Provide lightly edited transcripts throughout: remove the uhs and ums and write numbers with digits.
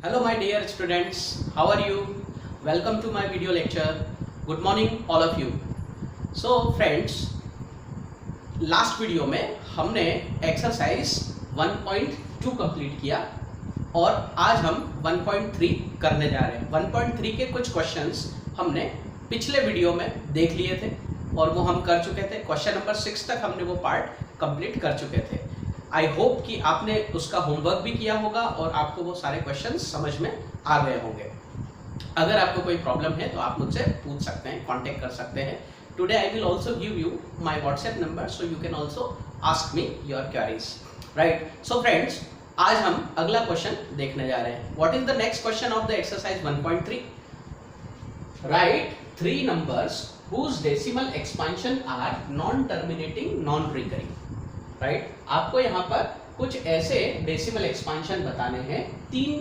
Hello my dear students, how are you? Welcome to my video lecture. Good morning all of you. So friends, last video में हमने exercise 1.2 complete किया और आज हम 1.3 करने जा रहे हैं। 1.3 के कुछ क्वेश्चंस हमने पिछले वीडियो में देख लिए थे और वो हम कर चुके थे। क्वेश्चन नंबर 6 तक हमने वो पार्ट कंप्लीट कर चुके थे। आई होप कि आपने उसका होमवर्क भी किया होगा और आपको वो सारे क्वेश्चंस समझ में आ गए होंगे। अगर आपको कोई प्रॉब्लम है तो आप मुझसे पूछ सकते हैं, कांटेक्ट कर सकते हैं। Today I will also give you my WhatsApp number so you can also ask me your queries, right. So friends, आज हम अगला क्वेश्चन देखने जा रहे हैं। What is the next question of the exercise 1.3? Right 3 numbers whose decimal expansion are non terminating non recurring, right. आपको यहाँ पर कुछ ऐसे डेसिमल एक्सपांशन बताने हैं। 3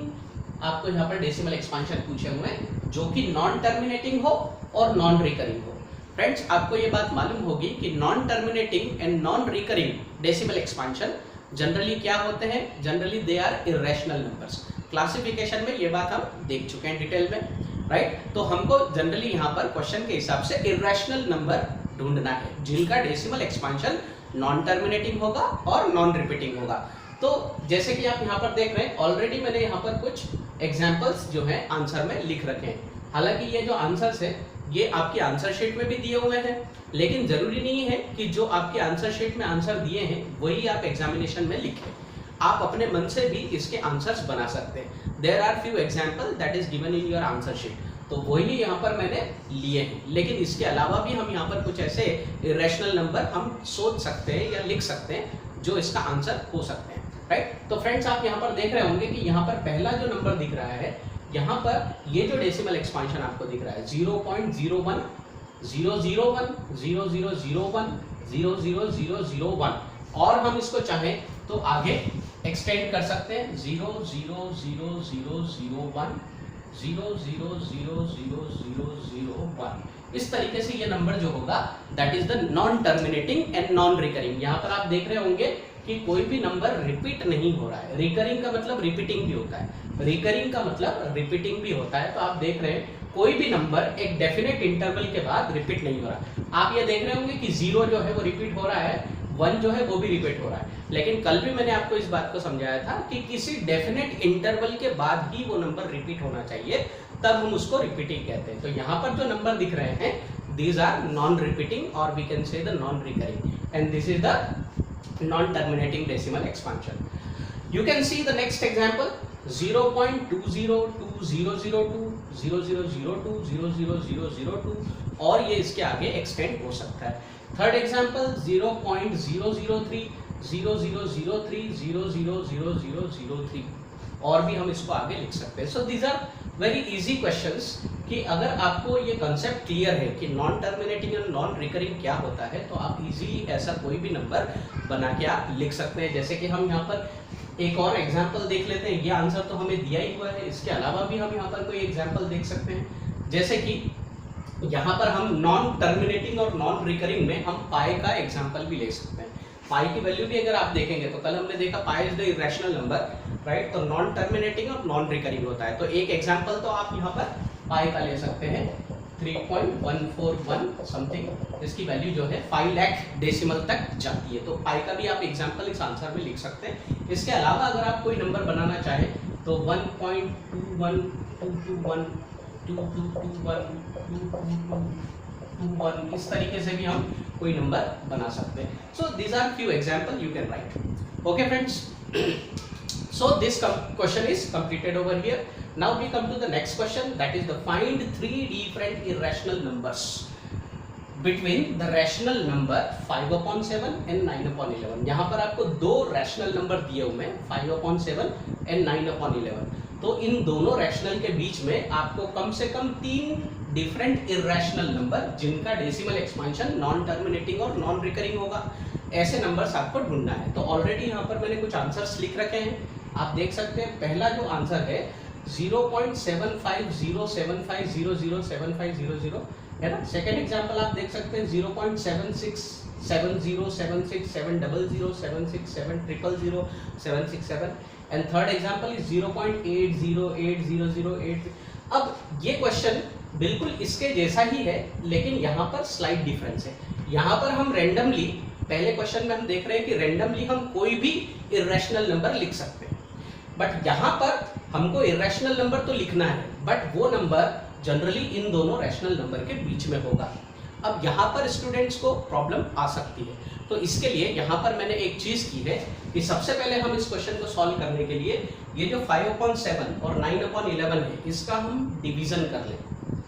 आपको यहाँ पर डेसिमल एक्सपांशन पूछे हुए हैं जो कि नॉन टर्मिनेटिंग हो और नॉन रिकरिंग हो। फ्रेंड्स, आपको ये बात मालूम होगी कि non terminating and non recurring decimal expansion generally क्या होते हैं? Generally they are irrational numbers. Classification में ये बात हम देख चुके हैं डिटेल में, राइट। तो हमको जनरली यहाँ पर क्वेश्चन के हिसाब से इरेशनल नंबर ढूंढना है जिनका डेसिमल एक्सपांशन नॉन टर्मिनेटिंग होगा और नॉन रिपीटिंग होगा। तो जैसे कि आप यहाँ पर देख रहे हैं, ऑलरेडी मैंने यहाँ पर कुछ एग्जांपल्स जो है आंसर में लिख रखे हैं। हालांकि ये जो आंसर्स है ये आपकी आंसर शीट में भी दिए हुए हैं, लेकिन जरूरी नहीं है कि जो आपके आंसर शीट में आंसर दिए हैं वही आप एग्जामिनेशन में लिखें। आप अपने मन से भी इसके आंसर्स बना सकते हैं। There are few example that is given in your answer sheet, तो वही यहाँ पर मैंने लिए हैं। लेकिन इसके अलावा भी हम यहाँ पर कुछ ऐसे इरेशनल नंबर हम सोच सकते हैं या लिख सकते हैं जो इसका आंसर हो सकते हैं, राइट। तो फ्रेंड्स, आप यहाँ पर देख रहे होंगे कि यहाँ पर पहला जो नंबर दिख रहा है, यहाँ पर ये जो डेसिमल एक्सपांशन आपको दिख रहा है 0.01 001 0001 00001, और हम इसको चाहें तो आगे एक्सटेंड कर सकते हैं 0000001 0000001। इस तरीके से ये नंबर जो होगा that is the non terminating and non recurring. यहाँ पर आप देख रहे होंगे कि कोई भी नंबर रिपीट नहीं हो रहा है। रिकरिंग का मतलब रिपीटिंग भी होता है, रिकरिंग का मतलब रिपीटिंग भी होता है। तो आप देख रहे हैं कोई भी नंबर एक डेफिनेट इंटरवल के बाद रिपीट नहीं हो रहा। आप ये देख रहे होंगे कि 0 जो है वो रिपीट हो रहा है, 1 जो है वो भी रिपीट हो रहा है। लेकिन कल भी मैंने आपको इस बात को समझाया था कि किसी डेफिनेट इंटरवल के बाद ही वो नंबर रिपीट होना चाहिए, तब हम उसको रिपीटिंग कहते हैं। तो यहाँ पर जो नंबर दिख रहे हैं दीज आर नॉन रिपीटिंग और we can say the non recurring, and this is the non terminating decimal expansion. You can see the next example 0.202002 0002 00002 और ये इसके आगे एक्सटेंड हो सकता है। थर्ड एग्जांपल 0.003 0003 000003 और भी हम इसको आगे लिख सकते हैं। So these are very easy questions कि अगर आपको ये कंसेप्ट क्लियर है कि नॉन टर्मिनेटिंग और नॉन रिकरिंग क्या होता है तो आप इजीली ऐसा कोई भी नंबर बना के आप लिख सकते हैं। जैसे कि हम यहाँ पर एक और एग्जाम्पल देख लेते हैं। ये आंसर तो हमें दिया ही हुआ है, इसके अलावा भी हम यहाँ पर कोई एग्जाम्पल देख सकते हैं। जैसे कि यहाँ पर हम नॉन टर्मिनेटिंग और नॉन रिकरिंग में हम पाई का एग्जाम्पल भी ले सकते हैं। पाई की वैल्यू भी अगर आप देखेंगे तो कल हमने देखा pi is the irrational number, right. तो नॉन टर्मिनेटिंग और नॉन रिकरिंग होता है। तो एक एग्जाम्पल तो आप यहाँ पर पाई का ले सकते हैं 3.141 समथिंग, इसकी वैल्यू जो है 5 लाख डेसिमल तक जाती है। तो पाई का भी आप एग्जाम्पल इस आंसर में लिख सकते हैं। इसके अलावा अगर आप कोई नंबर बनाना चाहें तो 1.21 221 2221 221 इस तरीके से भी हम कोई नंबर बना सकते हैं। So these are few example you can write. Okay friends, so this question is completed over here. Now we come to the next question, that is the find 3 different irrational numbers between the rational number 5/7 and 9/11। यहाँ पर आपको 2 rational number दिए हुए हैं 5/7 and 9/11। तो इन दोनों rational के बीच में आपको कम से कम 3 डिफरेंट इरेशनल नंबर जिनका डेसिमल एक्सपांशन नॉन टर्मिनेटिंग और नॉन रिकरिंग होगा, ऐसे नंबर्स आपको ढूंढना है। तो ऑलरेडी यहाँ पर मैंने कुछ आंसर्स लिख रखे हैं, आप देख सकते हैं। पहला जो आंसर है 0.7507500750 है ना। सेकेंड एग्जाम्पल आप देख सकते हैं 0.767076700767 767 एंड थर्ड एग्जांपल इज 0.808008। अब ये क्वेश्चन बिल्कुल इसके जैसा ही है, लेकिन यहाँ पर स्लाइट डिफरेंस है। यहाँ पर हम रैंडमली, पहले क्वेश्चन में हम देख रहे हैं कि रैंडमली हम कोई भी इर्रेशनल नंबर लिख सकते हैं, बट यहाँ पर हमको इर्रेशनल नंबर तो लिखना है, बट वो नंबर जनरली इन दोनों रैशनल नंबर के बीच में होगा। अब यहाँ पर स्टूडेंट्स को प्रॉब्लम आ सकती है, तो इसके लिए यहाँ पर मैंने एक चीज की है कि सबसे पहले हम इस क्वेश्चन को सॉल्व करने के लिए ये जो 5/7 और 9/11 है, इसका हम डिवीजन कर लें,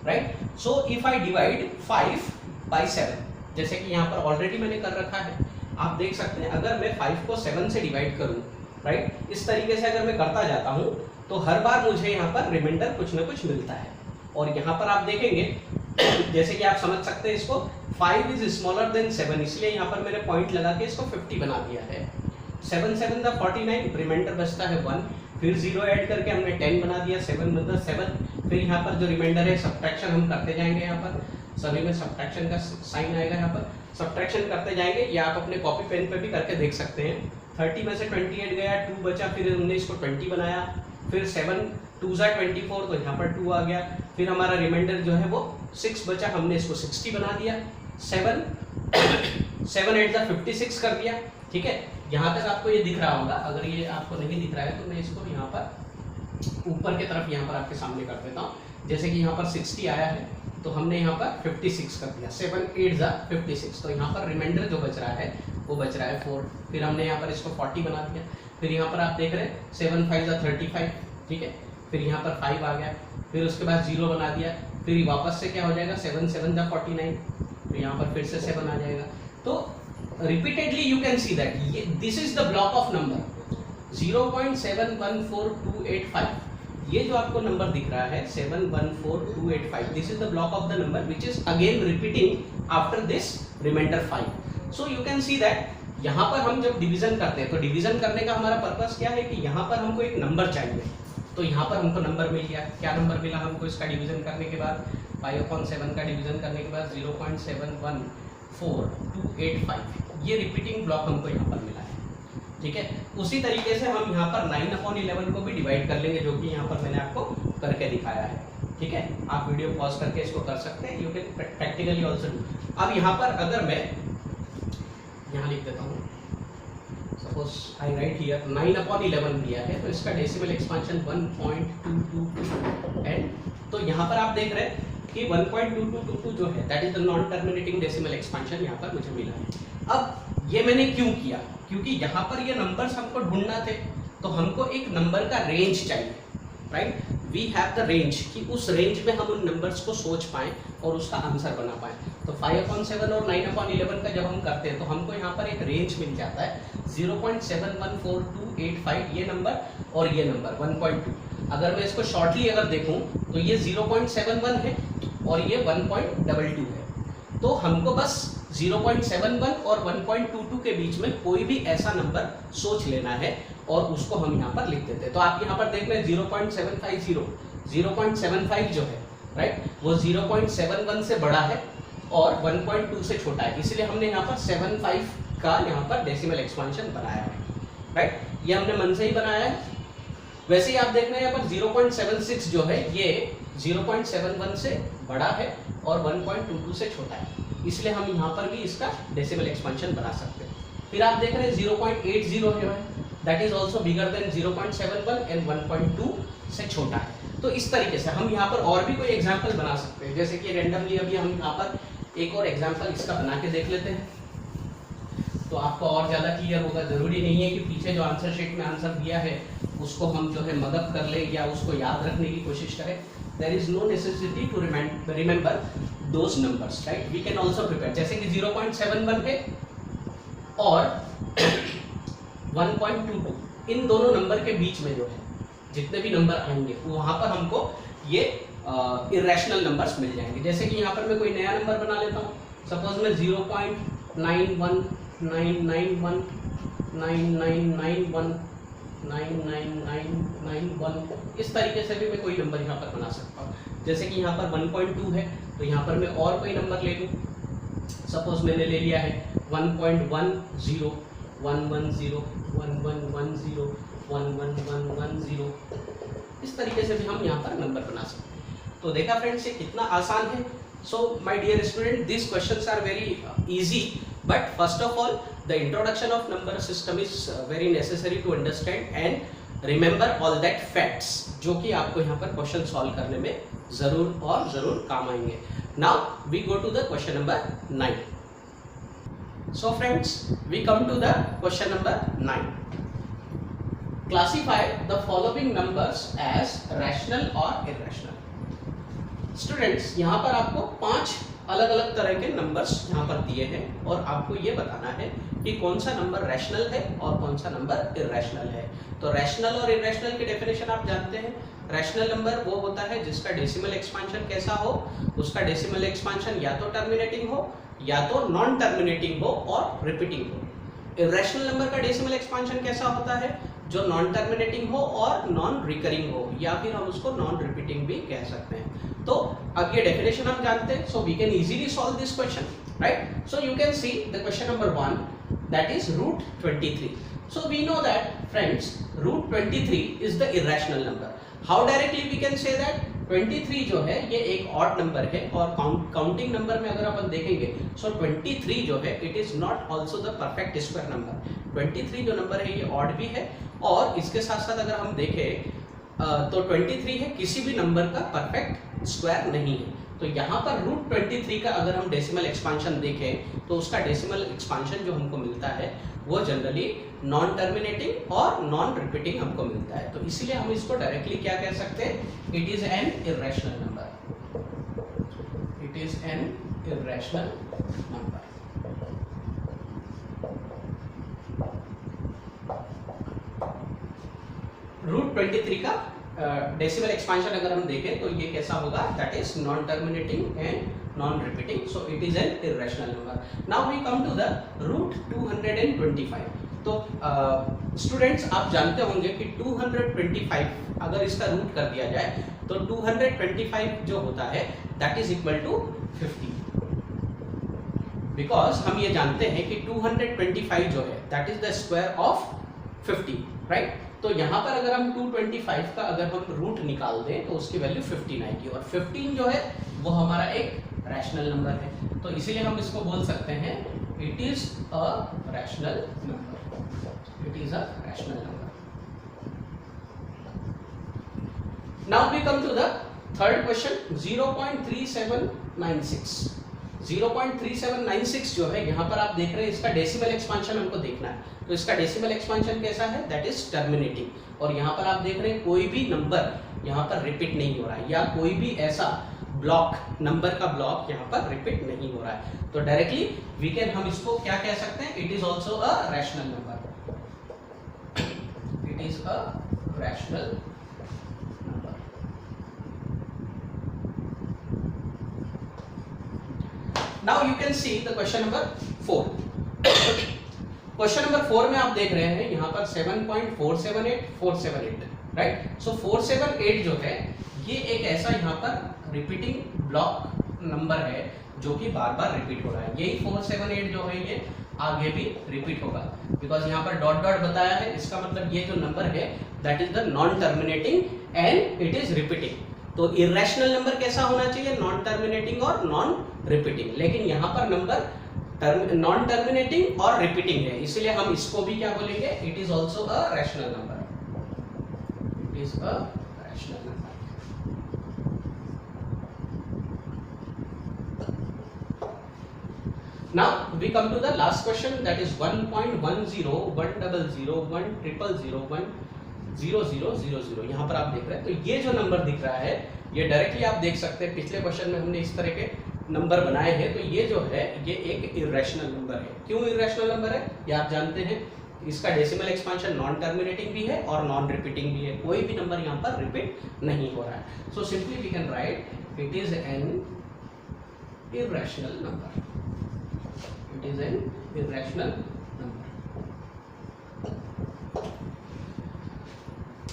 right. So if I divide 5/7, जैसे कि यहाँ पर ऑलरेडी मैंने कर रखा है, आप देख सकते हैं अगर मैं 5 को 7 से डिवाइड करूँ, राइट, इस तरीके से अगर मैं करता जाता हूँ तो हर बार मुझे यहाँ पर रिमाइंडर कुछ ना कुछ मिलता है। और यहाँ पर आप देखेंगे जैसे कि आप समझ सकते हैं इसको, 5 इज स्मॉलर देन 7, इसलिए यहाँ पर मैंने पॉइंट लगा के इसको 50 बना दिया है। 7 7 द 49, रिमाइंडर बचता है 1, फिर 0 ऐड करके हमने 10 बना दिया, 7 मतलब 7। फिर यहाँ पर जो रिमाइंडर है सब्ट्रैक्शन हम करते जाएंगे, यहाँ पर सभी में सब्ट्रैक्शन का साइन आएगा, यहाँ पर सब्ट्रैक्शन करते जाएंगे, या आप अपने कॉपी पेन पे भी करके देख सकते हैं। 30 में से 28 गया, 2 बचा, फिर हमने इसको 20 बनाया, फिर 7 2 ज़ा 24, तो यहाँ पर 2 आ गया, फिर हमारा रिमाइंडर जो है वो 6 बचा, हमने इसको 60 बना दिया, 7 8 ज़ा 56 कर दिया, ठीक है। यहाँ तक आपको ये दिख रहा होगा, अगर ये आपको नहीं दिख रहा है तो मैं इसको यहाँ पर ऊपर की तरफ यहाँ पर आपके सामने कर देता हूँ। जैसे कि यहाँ पर 60 आया है तो हमने यहाँ पर 56 कर दिया, 7 8 ज़ा 56, तो यहाँ पर रिमाइंडर जो बच रहा है वो बच रहा है 4। फिर हमने यहाँ पर इसको 40 बना दिया, फिर यहाँ पर आप देख रहे हैं 7 5 ज़ा 35, ठीक है। फिर यहाँ पर 5 आ गया, फिर उसके बाद 0 बना दिया, फिर वापस से क्या हो जाएगा 7 7 ज़ा 49, तो यहाँ पर फिर से 7 आ जाएगा। तो repeatedly you can see that ये this is the block of number 0.714285, ये जो आपको नंबर दिख रहा है 714285, this is the block of the number which is again repeating after this remainder 5। So you can see that यहाँ पर हम जब डिवीजन करते हैं तो डिवीजन करने का हमारा पर्पस क्या है कि यहाँ पर हमको एक नंबर चाहिए, तो यहाँ पर हमको नंबर मिल गया। क्या नंबर मिला हमको इसका डिवीजन करने के बाद? 5/7 का डिवीजन करने के बाद 0.714285, ये रिपीटिंग ब्लॉक हमको यहाँ पर मिला है, ठीक है। उसी तरीके से हम यहाँ पर 9/11 को भी डिवाइड कर लेंगे, जो कि यहाँ पर मैंने आपको करके दिखाया है, ठीक है। आप वीडियो पॉज करके इसको कर सकते हैं, you can practically also do. अब यहाँ पर अगर मैं यहाँ लिख देता हूँ, सपोज आई राइट हियर 9/11 दिया है, तो इसका डेसिमल एक्सपांशन 1.2222 एंड, तो यहाँ पर आप देख रहे हैं कि 1.2222 जो है that is the non terminating decimal expansion यहाँ पर मुझे मिला है। अब ये मैंने क्यों किया? क्योंकि यहाँ पर ये नंबर्स हमको ढूंढना थे, तो हमको एक नंबर का रेंज चाहिए, right. We have the range, कि उस रेंज में हम उन नंबर्स को सोच पाएं और उसका आंसर बना पाएं। तो 5/7 और 9/11 का जब हम करते हैं तो हमको यहाँ पर एक रेंज मिल जाता है 0.714285, ये नंबर और ये नंबर 1.2। अगर मैं इसको शॉर्टली अगर देखूं तो ये 0.71 है और ये 1.22 है, तो हमको बस 0.71 और 1.22 के बीच में कोई भी ऐसा नंबर सोच लेना है और उसको हम यहाँ पर लिख देते हैं। तो आप यहाँ पर देख रहे हैं 0.75 जो है, राइट, वो 0.71 से बड़ा है और 1.2 से छोटा है, इसलिए हमने यहाँ पर 75 का यहाँ पर डेसिमल एक्सपांशन बनाया है, राइट। ये हमने मन से ही बनाया है। वैसे ही आप देख रहे हैं यहाँ पर 0.76 जो है ये 0.71 से बड़ा है और 1.22 से छोटा है, इसलिए हम यहाँ पर भी इसका डेसिमल एक्सपांशन बना सकते हैं। फिर आप देख रहे हैं 0.80 जो है that is also bigger than 0.71 and 1.2 से छोटा है। तो इस तरीके से हम यहाँ पर और भी कोई एग्जाम्पल बना सकते हैं, जैसे कि रेंडमली अभी हम यहाँ पर एक और एग्जाम्पल इसका बना के देख लेते हैं, तो आपको और ज़्यादा क्लियर होगा। ज़रूरी नहीं है कि पीछे जो आंसर शीट में आंसर दिया है उसको हम जो है मदद कर ले या उसको याद रखने की कोशिश करें। There is no necessity to remember those numbers, right. We can also prepare, जैसे कि 0.71 है और 1.22, इन दोनों नंबर के बीच में जो है जितने भी नंबर आएंगे वहाँ पर हमको ये इरेशनल नंबर्स मिल जाएंगे। जैसे कि यहाँ पर मैं कोई नया नंबर बना लेता हूँ, सपोज मैं 0.919991999991 इस तरीके से भी मैं कोई नंबर यहाँ पर बना सकता हूँ। जैसे कि यहाँ पर 1.2 है तो यहाँ पर मैं और कोई नंबर ले लूँ, सपोज मैंने ले लिया है 1.10 110 1110 111110, इस तरीके से भी हम यहाँ पर नंबर बना सकते हैं। तो देखा फ्रेंड्स, ये कितना आसान है। So my dear student, this questions are very easy, but first of all the introduction of number system is very necessary to understand and remember all that facts, जो कि आपको यहाँ पर क्वेश्चन सॉल्व करने में जरूर और जरूर काम आएंगे। Now we go to the question number 9. So friends, we come to the question number 9. Classify the following numbers as rational or irrational. Students, यहाँ पर आपको 5 अलग अलग तरह के नंबर्स यहाँ पर दिए हैं और आपको ये बताना है कि कौन सा नंबर रैशनल है और कौन सा नंबर इरेशनल है। तो रैशनल और इरेशनल की डेफिनेशन आप जानते हैं। रैशनल नंबर वो होता है जिसका डेसिमल एक्सपांशन कैसा हो, उसका डेसिमल एक्सपांशन या तो टर्मिनेटिंग हो या तो नॉन टर्मिनेटिंग हो और रिपीटिंग हो। इरेशनल नंबर का डेसिमल एक्सपांशन कैसा होता है, जो नॉन टर्मिनेटिंग हो और नॉन रिकरिंग हो, या फिर हम उसको नॉन रिपीटिंग भी कह सकते हैं। तो अब ये डेफिनेशन हम जानते हैं, so we can easily solve this question, right. So you can see the question number 1, that is root 23. So we know that friends, root 23 is the irrational number. How directly we can say that 23 जो है ये एक odd number है और counting number में अगर अपन देखेंगे, सो 23 जो है it is not also the perfect square number. 23 जो नंबर है ये ऑड भी है और इसके साथ साथ अगर हम देखें तो 23 है किसी भी नंबर का परफेक्ट स्क्वायर नहीं है। तो यहाँ पर रूट 23 का अगर हम डेसिमल एक्सपांशन देखें तो उसका डेसिमल एक्सपांशन जो हमको मिलता है वो जनरली नॉन टर्मिनेटिंग और नॉन रिपीटिंग हमको मिलता है। तो इसीलिए हम इसको डायरेक्टली क्या कह सकते हैं, it is an irrational number, it is an irrational number. Root 23 का डेसिमल एक्सपांशन अगर हम देखें तो ये कैसा होगा, that is non terminating and non repeating, so it is an irrational number. Now we come to the root 225. तो students आप जानते होंगे कि 225 अगर इसका रूट कर दिया जाए तो 225 जो होता है that is equal to 50, because हम ये जानते हैं कि 225 जो है that is the square of 50, right. तो यहाँ पर अगर हम 225 का अगर हम रूट निकाल दें तो उसकी वैल्यू 15 आएगी और 15 जो है वो हमारा एक रैशनल नंबर है। तो इसीलिए हम इसको बोल सकते हैं it is a rational number, it is a rational number. Now we come to the third question, 0.3796. 0.3796 जो है यहाँ पर आप देख रहे हैं, इसका डेसिमल एक्सपांशन हमको देखना है। तो इसका डेसिमल एक्सपांशन कैसा है, दैट इज टर्मिनेटिंग, और यहाँ पर आप देख रहे हैं कोई भी नंबर यहाँ पर रिपीट नहीं हो रहा है या कोई भी ऐसा ब्लॉक, नंबर का ब्लॉक यहाँ पर रिपीट नहीं हो रहा है। तो डायरेक्टली वी कैन, हम इसको क्या कह सकते हैं, it is also a rational number, it is a rational number. Now you can see the question number 4. Question number 4 में आप देख रहे हैं यहाँ पर 7.478478, राइट। सो 478 जो है ये एक ऐसा यहाँ पर रिपीटिंग ब्लॉक नंबर है जो कि बार बार रिपीट हो रहा है। यही 478 जो है ये आगे भी रिपीट होगा, बिकॉज यहाँ पर डॉट डॉट बताया है, इसका मतलब ये जो नंबर है that is the non terminating and it is repeating. तो इरेशनल नंबर कैसा होना चाहिए, नॉन टर्मिनेटिंग और नॉन रिपीटिंग, लेकिन यहाँ पर नंबर नॉन टर्मिनेटिंग और रिपीटिंग है, इसलिए हम इसको भी क्या बोलेंगे, it is also a rational number, it is a rational number. Now we come to the last question, that is 1.10, 100, 10000, 100000000। यहाँ पर आप देख रहे हैं, तो ये जो नंबर दिख रहा है ये डायरेक्टली आप देख सकते हैं, पिछले क्वेश्चन में हमने इस तरह के नंबर बनाए हैं। तो ये जो है ये एक इरेशनल नंबर है। क्यों इरेशनल नंबर है ये आप जानते हैं, इसका डेसिमल एक्सपांशन नॉन टर्मिनेटिंग भी है और नॉन रिपीटिंग भी है, कोई भी नंबर यहाँ पर रिपीट नहीं हो रहा है। So simply we can write it is an irrational number, it is an irrational number.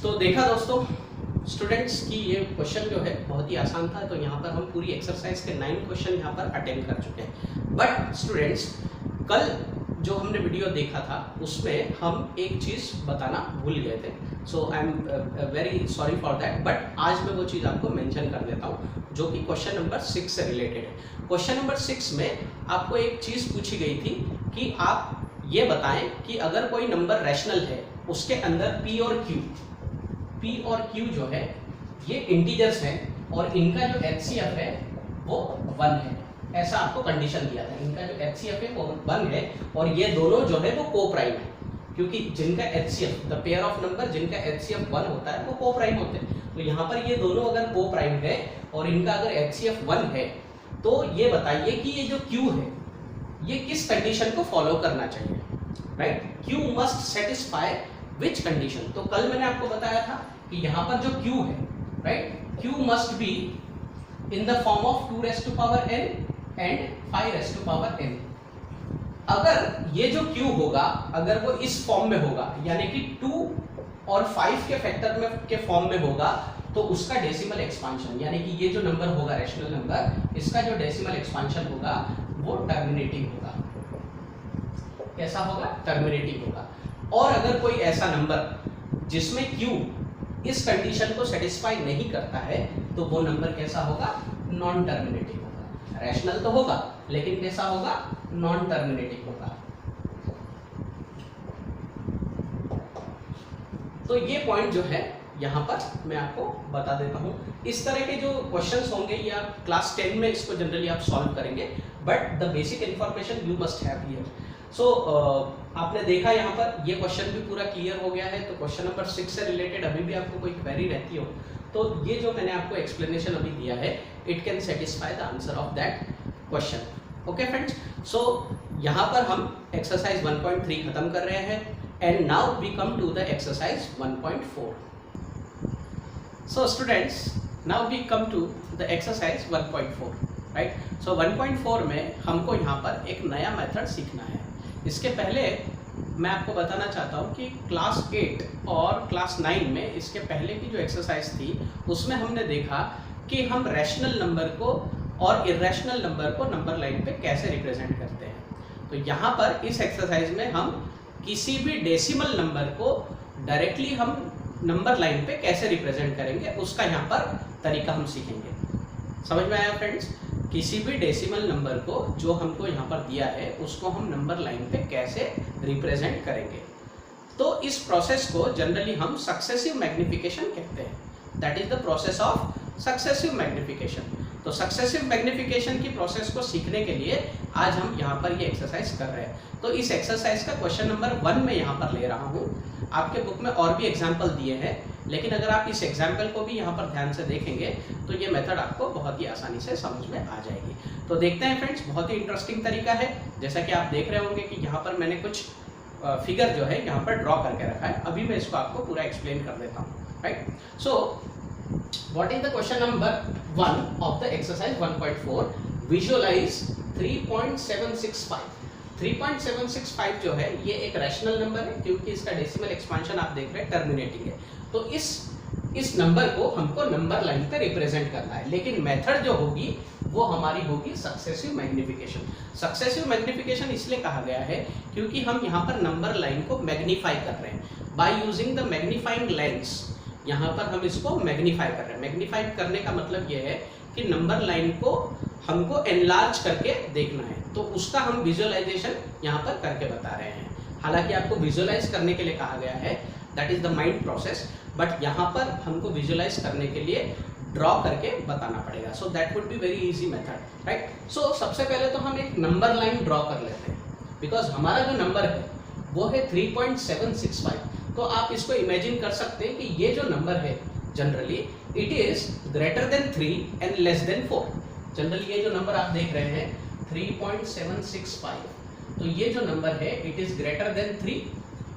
तो देखा दोस्तों स्टूडेंट्स की ये क्वेश्चन जो है बहुत ही आसान था। तो यहाँ पर हम पूरी एक्सरसाइज के 9 क्वेश्चन यहाँ पर अटेम्प्ट कर चुके हैं। बट स्टूडेंट्स कल जो हमने वीडियो देखा था उसमें हम एक चीज़ बताना भूल गए थे, so I am very sorry for that, but आज मैं वो चीज़ आपको मेंशन कर देता हूँ जो कि क्वेश्चन नंबर 6 से रिलेटेड है। क्वेश्चन नंबर 6 में आपको एक चीज़ पूछी गई थी कि आप ये बताएं कि अगर कोई नंबर रैशनल है उसके अंदर P और Q जो है ये इंटीजर्स हैं और इनका जो HCF है वो 1 है, ऐसा आपको कंडीशन दिया था। इनका जो HCF है वो 1 है और ये दोनों जो है वो को प्राइम है, क्योंकि जिनका HCF the pair of number जिनका HCF 1 होता है वो को प्राइम होते हैं। तो यहाँ पर ये दोनों अगर को प्राइम है और इनका अगर HCF 1 है तो ये बताइए कि ये जो Q है ये किस कंडीशन को फॉलो करना चाहिए, right? Q must satisfy which condition. तो कल मैंने आपको बताया था कि यहाँ पर जो Q है, right, Q must be in the form of 2n and 5n। अगर ये जो Q होगा अगर वो इस फॉर्म में होगा यानी कि 2 और 5 के फैक्टर में के फॉर्म में होगा तो उसका डेसिमल एक्सपांशन यानी कि ये जो नंबर होगा रैशनल नंबर, इसका जो डेसिमल एक्सपांशन होगा वो टर्मिनेटिंग होगा। कैसा होगा? टर्मिनेटिंग होगा। और अगर कोई ऐसा नंबर जिसमें Q इस कंडीशन को सेटिस्फाई नहीं करता है तो वो नंबर कैसा होगा? नॉन टर्मिनेटिंग होगा। रैशनल तो होगा लेकिन कैसा होगा? नॉन टर्मिनेटिंग होगा। तो ये पॉइंट जो है यहाँ पर मैं आपको बता देता हूँ। इस तरह के जो क्वेश्चंस होंगे ये आप क्लास 10 में इसको जनरली आप सॉल्व करेंगे, but the basic information you must have here. So आपने देखा यहाँ पर ये क्वेश्चन भी पूरा क्लियर हो गया है। तो क्वेश्चन नंबर 6 से रिलेटेड अभी भी आपको कोई क्वेरी रहती हो तो ये जो मैंने आपको एक्सप्लेनेशन अभी दिया है it can satisfy the answer of that question. Okay friends, so यहाँ पर हम एक्सरसाइज 1.3 खत्म कर रहे हैं and now we come to the exercise 1.4। So students, now we come to the exercise 1.4, right? So 1.4 में हमको यहाँ पर एक नया मेथड सीखना है। इसके पहले मैं आपको बताना चाहता हूँ कि क्लास 8 और क्लास 9 में इसके पहले की जो एक्सरसाइज थी उसमें हमने देखा कि हम रैशनल नंबर को और इरेशनल नंबर को नंबर लाइन पे कैसे रिप्रेजेंट करते हैं। तो यहाँ पर इस एक्सरसाइज में हम किसी भी डेसिमल नंबर को डायरेक्टली हम नंबर लाइन पे कैसे रिप्रेजेंट करेंगे उसका यहाँ पर तरीका हम सीखेंगे। समझ में आया फ्रेंड्स? किसी भी डेसिमल नंबर को जो हमको यहाँ पर दिया है उसको हम नंबर लाइन पे कैसे रिप्रेजेंट करेंगे। तो इस प्रोसेस को जनरली हम सक्सेसिव मैग्निफिकेशन कहते हैं। That is the process of successive magnification. तो सक्सेसिव मैग्निफिकेशन की प्रोसेस को सीखने के लिए आज हम यहाँ पर ये एक्सरसाइज कर रहे हैं। तो इस एक्सरसाइज का क्वेश्चन नंबर 1 में यहाँ पर ले रहा हूँ। आपके बुक में और भी एग्जाम्पल दिए हैं, लेकिन अगर आप इस एग्जाम्पल को भी यहाँ पर ध्यान से देखेंगे तो ये मेथड आपको बहुत ही आसानी से समझ में आ जाएगी। तो देखते हैं फ्रेंड्स, बहुत ही इंटरेस्टिंग तरीका है। जैसा कि आप देख रहे होंगे कि यहाँ पर मैंने कुछ फिगर जो है यहाँ पर ड्रॉ करके रखा है। अभी मैं इसको आपको पूरा एक्सप्लेन कर देता हूँ, right? So what is the question number 1 of the exercise 1.4? Visualize 3.765. 3.765 जो है ये एक रैशनल नंबर है क्योंकि इसका डेसिमल एक्सपांशन आप देख रहे हैं टर्मिनेटिंग है। तो इस नंबर को हमको नंबर लाइन पे रिप्रेजेंट करना है, लेकिन मेथड जो होगी वो हमारी होगी सक्सेसिव मैग्निफिकेशन। सक्सेसिव मैग्निफिकेशन इसलिए कहा गया है क्योंकि हम यहाँ पर नंबर लाइन को मैग्नीफाई कर रहे हैं by using the magnifying lens. यहाँ पर हम इसको मैग्नीफाई कर रहे हैं। मैग्नीफाई करने का मतलब ये है कि नंबर लाइन को हमको एनलार्ज करके देखना है, तो उसका हम विजुअलाइजेशन यहाँ पर करके बता रहे हैं। हालांकि आपको विजुअलाइज करने के लिए कहा गया है, that is the mind process, but यहाँ पर हमको विजुअलाइज करने के लिए ड्रॉ करके बताना पड़ेगा। So that would be very easy method, right? So सबसे पहले तो हम एक नंबर लाइन ड्रॉ कर लेते हैं, बिकॉज हमारा जो नंबर है वो है 3.765। तो आप इसको इमेजिन कर सकते हैं कि ये जो नंबर है generally it is greater than 3 and less than 4। Generally ये जो नंबर आप देख रहे हैं 3.765, तो ये जो नंबर है it is greater than 3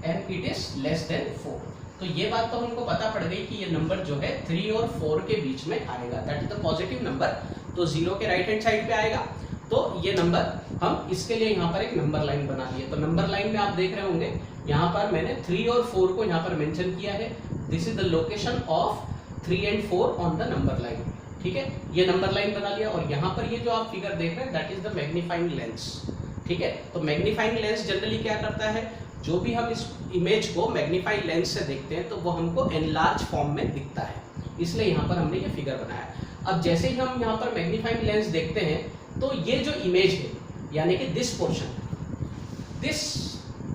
and it is less than 4। तो ये बात तो हमको पता पड़ गई कि ये नंबर जो है 3 और 4 के बीच में आएगा, that is the positive number. तो 0 के राइट हैंड साइड पे आएगा। तो ये नंबर हम इसके लिए यहाँ पर एक नंबर लाइन बना लिए। तो नंबर लाइन में आप देख रहे होंगे यहाँ पर मैंने 3 और 4 को यहाँ पर मेंशन किया है। This is the location of 3 and 4 on the number line. ठीक है, ये नंबर लाइन बना लिया। और यहाँ पर ये जो आप फिगर देख रहे हैं that is the magnifying lens. ठीक है। तो मैग्नीफाइंग लेंस जनरली क्या करता है, जो भी हम इस इमेज को मैग्नीफाइंग लेंस से देखते हैं तो वो हमको एनलार्ज फॉर्म में दिखता है, इसलिए यहाँ पर हमने ये फिगर बनाया। अब जैसे ही हम यहाँ पर मैग्नीफाइंग लेंस देखते हैं तो ये जो इमेज है, यानी कि this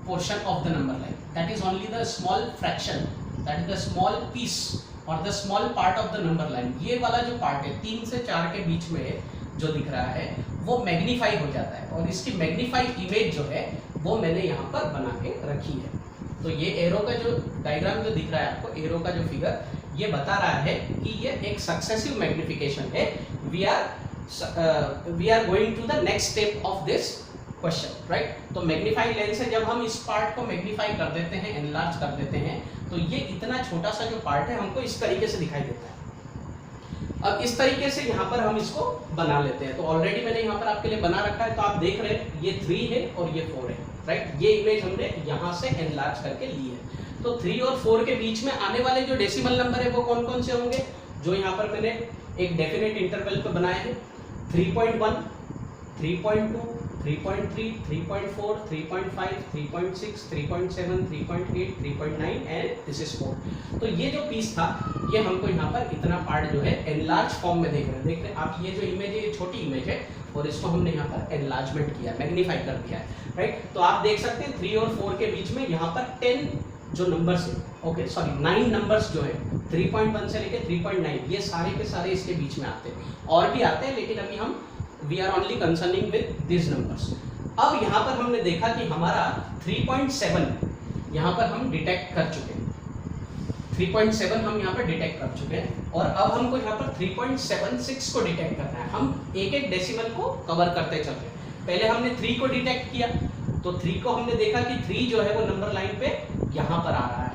portion of the number line, that is only the small fraction, that is the small piece और the small part of the number line. ये वाला जो पार्ट है 3 से 4 के बीच में जो दिख रहा है वो मैग्नीफाई हो जाता है, और इसकी मैग्नीफाइड इमेज जो है वो मैंने यहाँ पर बना के रखी है। तो ये एरो का जो डायग्राम जो दिख रहा है आपको, एरो का जो फिगर, ये बता रहा है कि ये एक सक्सेसिव मैग्निफिकेशन है। We are going to the next step of this question, right. तो मैग्नीफाइंग लेंस से जब हम इस पार्ट को मैग्नीफाई कर देते हैं, एनलार्ज कर देते हैं, तो ये इतना छोटा सा जो पार्ट है हमको इस तरीके से दिखाई देता है। अब इस तरीके से यहाँ पर हम इसको बना लेते हैं। तो ऑलरेडी मैंने यहाँ पर आपके लिए बना रखा है, तो आप देख रहे हैं ये 3 है और ये 4 है, राइट। ये इमेज हमने यहाँ से एनलार्ज करके ली है। तो 3 और 4 के बीच में आने वाले जो डेसिमल नंबर है वो कौन कौन से होंगे, जो यहाँ पर मैंने एक डेफिनेट इंटरवल पे बनाए हैं, 3.1, 3.2, 3.3, 3.4, 3.5, 3.6, 3.7, 3.8, 3.9 एंड दिस इज 4। तो ये जो पीस था ये हमको यहाँ पर इतना पार्ट जो है एनलार्ज फॉर्म में देख रहे हैं आप। ये जो इमेज है ये छोटी इमेज है और इसको हमने यहाँ पर एनलार्जमेंट किया, मैग्नीफाई कर दिया है, राइट। तो आप देख सकते हैं 3 और 4 के बीच में यहाँ पर 10 जो नंबर्स है, ओके सॉरी 9 नंबर्स जो है 3.1 से लेके 3.9, ये सारे के सारे इसके बीच में आते हैं, और भी आते हैं लेकिन अभी हम we are only concerning with this numbers. अब यहाँ पर हमने देखा कि हमारा 3.7 यहाँ पर हम डिटेक्ट कर चुके हैं, 3.7 हम यहाँ पर डिटेक्ट कर चुके हैं, और अब हमको यहाँ पर 3.76 को डिटेक्ट करना है। हम एक एक डेसिमल को कवर करते चलते हैं। पहले हमने 3 को डिटेक्ट किया, तो 3 को हमने देखा कि 3 जो है वो नंबर लाइन पे यहाँ पर आ रहा है,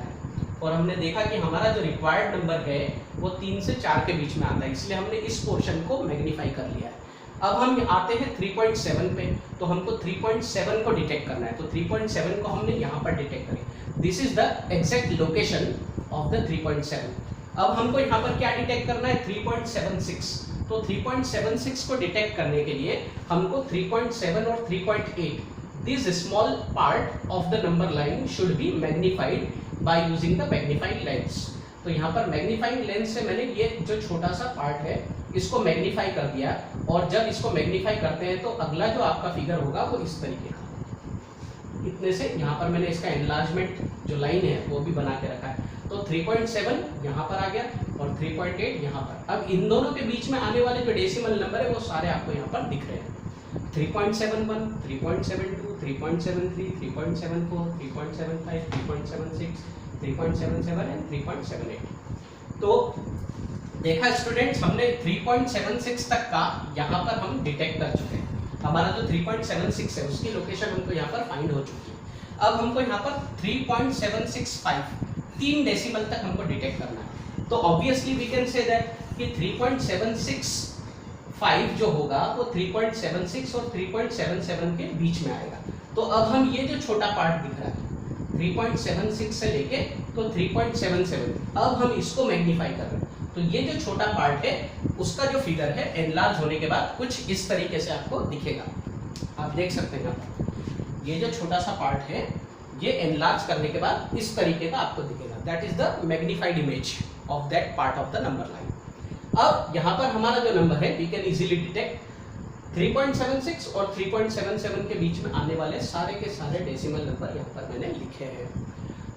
और हमने देखा कि हमारा जो रिक्वायर्ड नंबर है वो 3 से 4 के बीच में आता है, इसलिए हमने इस पोर्शन को मैग्नीफाई कर लिया है। अब हम आते हैं 3.7 पे, तो हमको 3.7 को डिटेक्ट करना है, तो 3.7 को हमने यहाँ पर डिटेक्ट करें। This is the exact location of the 3.7। अब हमको यहाँ पर क्या डिटेक्ट करना है, 3.76। तो 3.76 को डिटेक्ट करने के लिए हमको 3.7 और 3.8 this small part of the number line should be magnified by using the magnifying lens. तो यहाँ पर मैग्नीफाइंग लेंस से मैंने ये जो छोटा सा पार्ट है इसको मैग्नीफाई कर दिया, और जब इसको मैग्नीफाई करते हैं तो अगला जो आपका फिगर होगा वो इस तरीके का, इतने से यहाँ पर मैंने इसका एनलार्जमेंट जो लाइन है वो भी बना के रखा है। तो 3.7 यहाँ पर आ गया और 3.8 यहाँ पर। अब इन दोनों के बीच में आने वाले जो डेसिमल नंबर है वो सारे आपको यहाँ पर दिख रहे हैं, 3.71, 3.72, 3.73, 3.74, 3.75, 3.76, 3.77 एंड 3.78। तो देखा स्टूडेंट्स, हमने 3.76 तक का यहाँ पर हम डिटेक्ट कर चुके हैं। हमारा जो 3.76 है उसकी लोकेशन हमको यहाँ पर फाइंड हो चुकी है। अब हमको यहाँ पर 3.765 3 डेसिमल तक हमको डिटेक्ट करना है। तो obviously we can say that कि 3.765 जो होगा वो 3.76 और 3.77 के बीच में आएगा। तो अब हम ये जो छोटा पार्ट दिख रहा है 3.76 से लेके तो 3.77, अब हम इसको मैग्नीफाई कर रहे हैं। तो ये जो छोटा पार्ट है उसका जो फिगर है एनलार्ज होने के बाद कुछ इस तरीके से आपको दिखेगा। आप देख सकते हैं ये जो छोटा सा पार्ट है ये एनलार्ज करने के बाद इस तरीके का आपको दिखेगा, that is the magnified image of that part of the number line. अब यहाँ पर हमारा जो नंबर है वी कैन इजीली डिटेक्ट 3.76 और 3.77 के बीच में आने वाले सारे के सारे डेसिमल नंबर यहाँ पर मैंने लिखे हैं।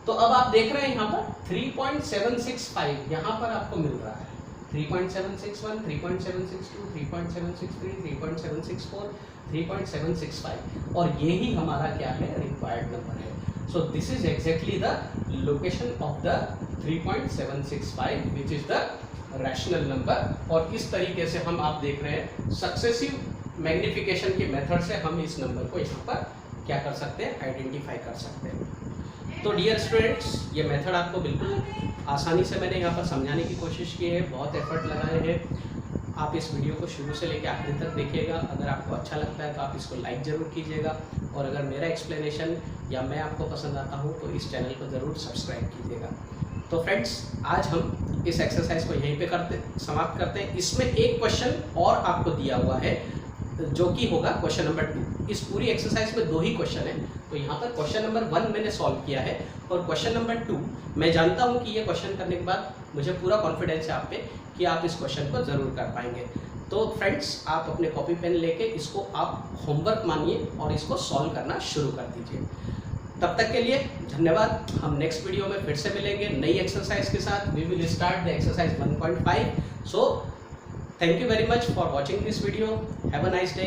तो अब आप देख रहे हैं यहाँ पर 3.765 यहाँ पर आपको मिल रहा है, 3.761, 3.762, 3.763, 3.764, 3.765, और ये ही हमारा क्या है, रिक्वायर्ड नंबर है। So this is exactly the location of the 3.765 which is the rational number. और इस तरीके से हम आप देख रहे हैं सक्सेसिव मैग्निफिकेशन के मेथड से हम इस नंबर को यहाँ पर क्या कर सकते हैं, आइडेंटिफाई कर सकते हैं। तो डियर स्टूडेंट्स, ये मेथड आपको बिल्कुल आसानी से मैंने यहाँ पर समझाने की कोशिश की है, बहुत एफर्ट लगाए हैं। आप इस वीडियो को शुरू से लेकर आखिर तक देखिएगा। अगर आपको अच्छा लगता है तो आप इसको लाइक ज़रूर कीजिएगा, और अगर मेरा एक्सप्लेनेशन या मैं आपको पसंद आता हूँ तो इस चैनल को ज़रूर सब्सक्राइब कीजिएगा। तो फ्रेंड्स, आज हम इस एक्सरसाइज को यहीं पे समाप्त करते हैं। इसमें एक क्वेश्चन और आपको दिया हुआ है जो कि होगा क्वेश्चन नंबर 2। इस पूरी एक्सरसाइज में 2 ही क्वेश्चन है, तो यहाँ पर क्वेश्चन नंबर 1 मैंने सॉल्व किया है और क्वेश्चन नंबर 2 मैं जानता हूँ कि ये क्वेश्चन करने के बाद मुझे पूरा कॉन्फिडेंस है आप पे कि आप इस क्वेश्चन को ज़रूर कर पाएंगे। तो फ्रेंड्स, आप अपने कॉपी पेन लेके इसको आप होमवर्क मानिए और इसको सॉल्व करना शुरू कर दीजिए। तब तक के लिए धन्यवाद। हम नेक्स्ट वीडियो में फिर से मिलेंगे नई एक्सरसाइज के साथ। We will start the exercise 1.5। So thank you very much for watching this video. Have a nice day.